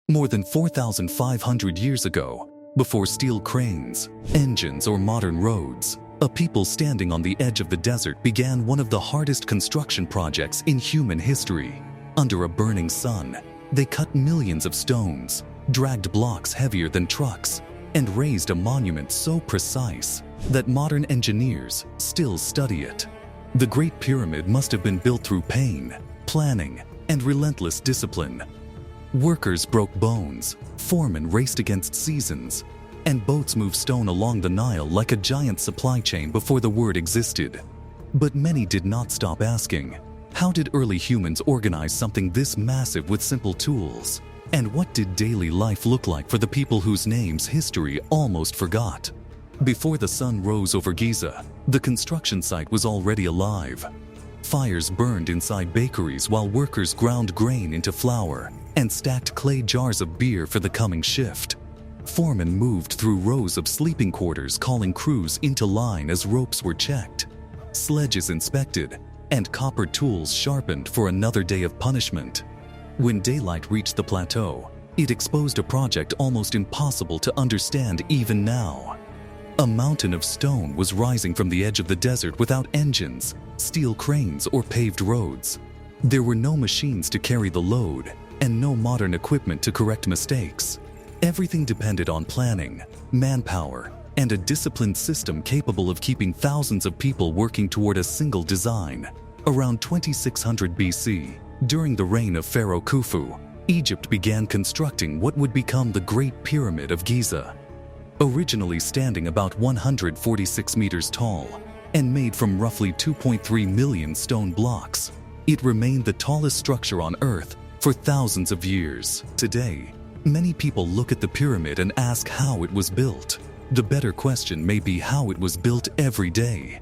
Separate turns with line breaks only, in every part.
More than 4,500 years ago, before steel cranes, engines, or modern roads, a people standing on the edge of the desert began one of the hardest construction projects in human history. Under a burning sun, they cut millions of stones, dragged blocks heavier than trucks, and raised a monument so precise that modern engineers still study it. The Great Pyramid must have been built through pain, planning, and relentless discipline. Workers broke bones, foremen raced against seasons, and boats moved stone along the Nile like a giant supply chain before the word existed. But many did not stop asking, how did early humans organize something this massive with simple tools? And what did daily life look like for the people whose names history almost forgot? Before the sun rose over Giza, the construction site was already alive. Fires burned inside bakeries while workers ground grain into flour and stacked clay jars of beer for the coming shift. Foremen moved through rows of sleeping quarters, calling crews into line as ropes were checked, sledges inspected, and copper tools sharpened for another day of punishment. When daylight reached the plateau, it exposed a project almost impossible to understand even now. A mountain of stone was rising from the edge of the desert without engines, steel cranes, or paved roads. There were no machines to carry the load, and no modern equipment to correct mistakes. Everything depended on planning, manpower, and a disciplined system capable of keeping thousands of people working toward a single design. Around 2600 BC, during the reign of Pharaoh Khufu, Egypt began constructing what would become the Great Pyramid of Giza. Originally standing about 146 meters tall and made from roughly 2.3 million stone blocks, it remained the tallest structure on Earth for thousands of years. Today, many people look at the pyramid and ask how it was built. The better question may be how it was built every day.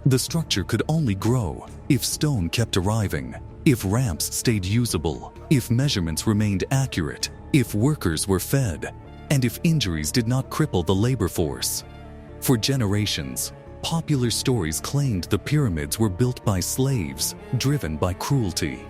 The structure could only grow if stone kept arriving, if ramps stayed usable, if measurements remained accurate, if workers were fed, and if injuries did not cripple the labor force. For generations, popular stories claimed the pyramids were built by slaves, driven by cruelty.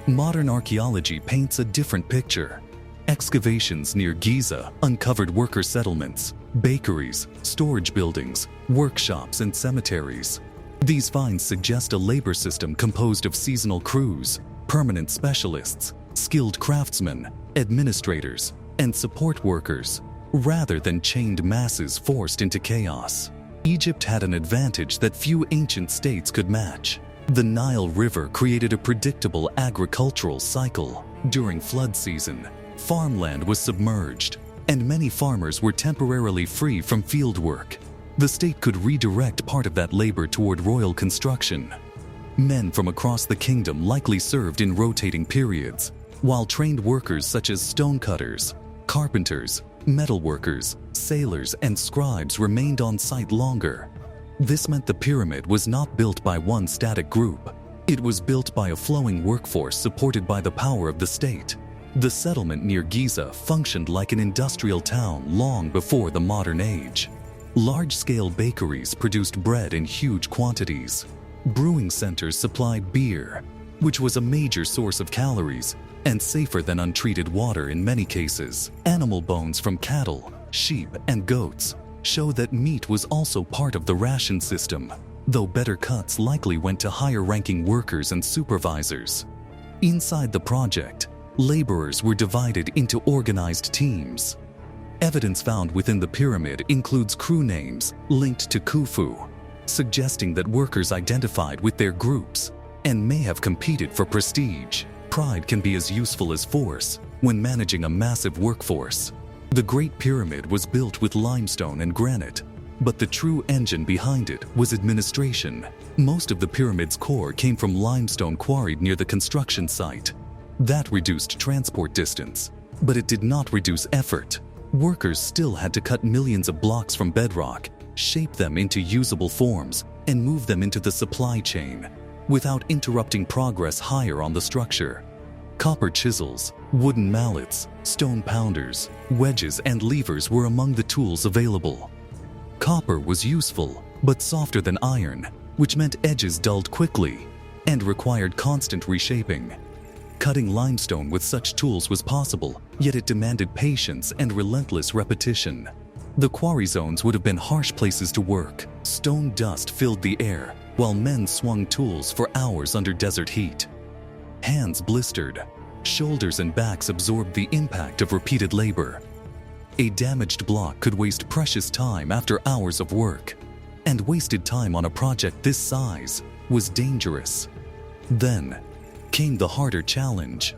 Modern archaeology paints a different picture. Excavations near Giza uncovered worker settlements, bakeries, storage buildings, workshops, and cemeteries. These finds suggest a labor system composed of seasonal crews, permanent specialists, skilled craftsmen, administrators, and support workers, rather than chained masses forced into chaos. Egypt had an advantage that few ancient states could match. The Nile River created a predictable agricultural cycle. During flood season, farmland was submerged, and many farmers were temporarily free from field work. The state could redirect part of that labor toward royal construction. Men from across the kingdom likely served in rotating periods, while trained workers such as stonecutters, carpenters, metalworkers, sailors, and scribes remained on site longer. This meant the pyramid was not built by one static group. It was built by a flowing workforce supported by the power of the state. The settlement near Giza functioned like an industrial town long before the modern age. Large-scale bakeries produced bread in huge quantities. Brewing centers supplied beer, which was a major source of calories and safer than untreated water in many cases. Animal bones from cattle, sheep, and goats show that meat was also part of the ration system, though better cuts likely went to higher-ranking workers and supervisors. Inside the project, laborers were divided into organized teams. Evidence found within the pyramid includes crew names linked to Khufu, suggesting that workers identified with their groups and may have competed for prestige. Pride can be as useful as force when managing a massive workforce. The Great Pyramid was built with limestone and granite, but the true engine behind it was administration. Most of the pyramid's core came from limestone quarried near the construction site. That reduced transport distance, but it did not reduce effort. Workers still had to cut millions of blocks from bedrock, shape them into usable forms, and move them into the supply chain, without interrupting progress higher on the structure. Copper chisels, wooden mallets, stone pounders, wedges, and levers were among the tools available. Copper was useful, but softer than iron, which meant edges dulled quickly and required constant reshaping. Cutting limestone with such tools was possible yet it demanded patience and relentless repetition. The quarry zones would have been harsh places to work. Stone dust filled the air, while men swung tools for hours under desert heat. Hands blistered, shoulders and backs absorbed the impact of repeated labor. A damaged block could waste precious time after hours of work, and wasted time on a project this size was dangerous. Then came the harder challenge: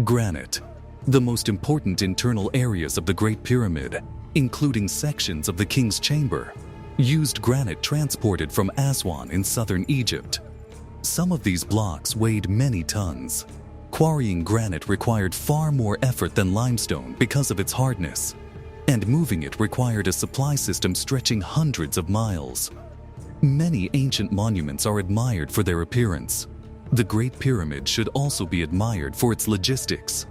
granite. The most important internal areas of the Great Pyramid, including sections of the King's Chamber, used granite transported from Aswan in southern Egypt. Some of these blocks weighed many tons. Quarrying granite required far more effort than limestone because of its hardness, and moving it required a supply system stretching hundreds of miles. Many ancient monuments are admired for their appearance. The Great Pyramid should also be admired for its logistics.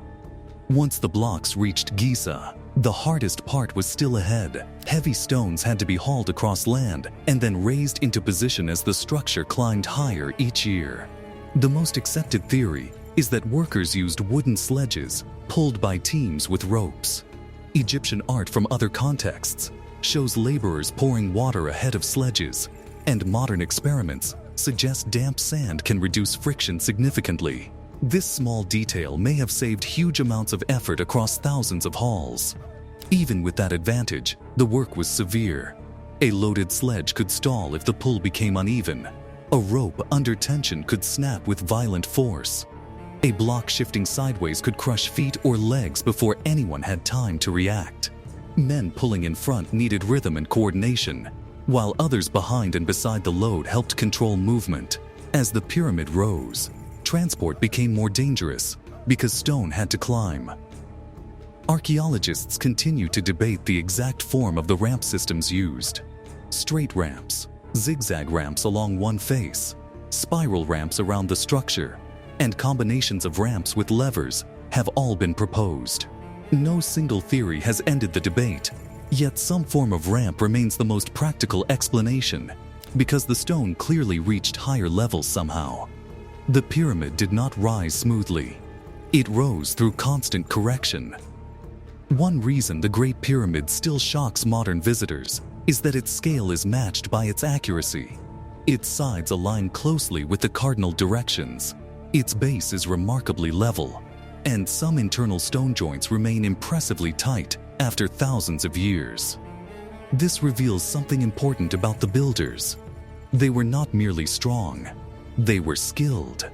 Once the blocks reached Giza, the hardest part was still ahead. Heavy stones had to be hauled across land and then raised into position as the structure climbed higher each year. The most accepted theory is that workers used wooden sledges pulled by teams with ropes. Egyptian art from other contexts shows laborers pouring water ahead of sledges, and modern experiments suggest damp sand can reduce friction significantly. This small detail may have saved huge amounts of effort across thousands of hauls. Even with that advantage, the work was severe. A loaded sledge could stall if the pull became uneven. A rope under tension could snap with violent force. A block shifting sideways could crush feet or legs before anyone had time to react. Men pulling in front needed rhythm and coordination, while others behind and beside the load helped control movement. As the pyramid rose, transport became more dangerous because stone had to climb. Archaeologists continue to debate the exact form of the ramp systems used. Straight ramps, zigzag ramps along one face, spiral ramps around the structure, and combinations of ramps with levers have all been proposed. No single theory has ended the debate, yet some form of ramp remains the most practical explanation because the stone clearly reached higher levels somehow. The pyramid did not rise smoothly. It rose through constant correction. One reason the Great Pyramid still shocks modern visitors is that its scale is matched by its accuracy. Its sides align closely with the cardinal directions. Its base is remarkably level, and some internal stone joints remain impressively tight after thousands of years. This reveals something important about the builders. They were not merely strong, they were skilled.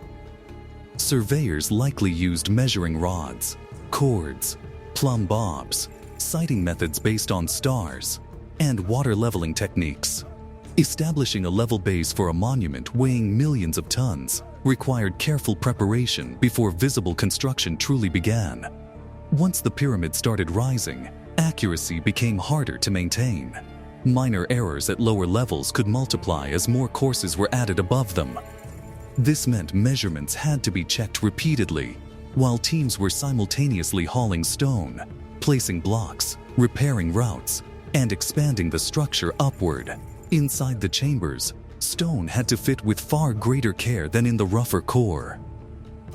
Surveyors likely used measuring rods, cords, plumb bobs, sighting methods based on stars, and water leveling techniques. Establishing a level base for a monument weighing millions of tons required careful preparation before visible construction truly began. Once the pyramid started rising, accuracy became harder to maintain. Minor errors at lower levels could multiply as more courses were added above them. This meant measurements had to be checked repeatedly, while teams were simultaneously hauling stone, placing blocks, repairing routes, and expanding the structure upward. Inside the chambers, stone had to fit with far greater care than in the rougher core.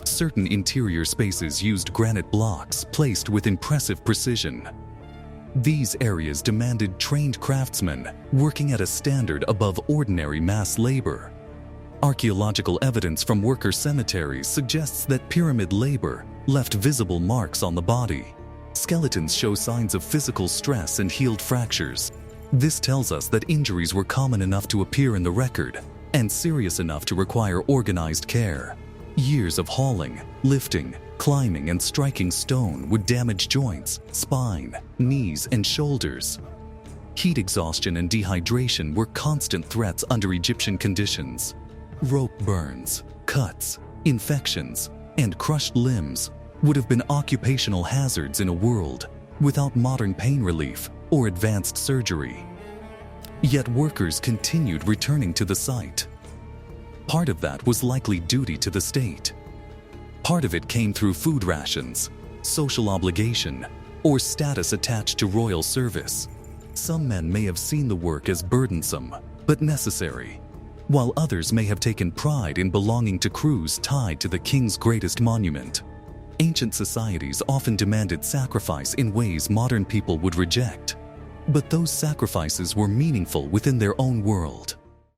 Certain interior spaces used granite blocks placed with impressive precision. These areas demanded trained craftsmen working at a standard above ordinary mass labor. Archaeological evidence from worker cemeteries suggests that pyramid labor left visible marks on the body. Skeletons show signs of physical stress and healed fractures. This tells us that injuries were common enough to appear in the record and serious enough to require organized care. Years of hauling, lifting, climbing, and striking stone would damage joints, spine, knees, and shoulders. Heat exhaustion and dehydration were constant threats under Egyptian conditions. Rope burns, cuts, infections, and crushed limbs would have been occupational hazards in a world without modern pain relief or advanced surgery. Yet workers continued returning to the site. Part of that was likely duty to the state. Part of it came through food rations, social obligation, or status attached to royal service. Some men may have seen the work as burdensome, but necessary, while others may have taken pride in belonging to crews tied to the king's greatest monument. Ancient societies often demanded sacrifice in ways modern people would reject. But those sacrifices were meaningful within their own world.